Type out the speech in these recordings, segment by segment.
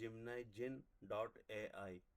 gemini.ai.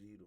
0,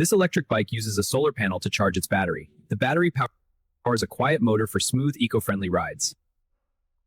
This electric bike uses a solar panel to charge its battery. The battery powers a quiet motor for smooth, eco-friendly rides.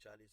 40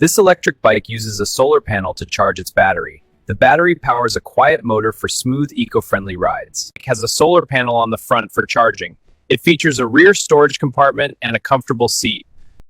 This electric bike uses a solar panel to charge its battery. The battery powers a quiet motor for smooth, eco-friendly rides. It has a solar panel on the front for charging. It features a rear storage compartment and a comfortable seat.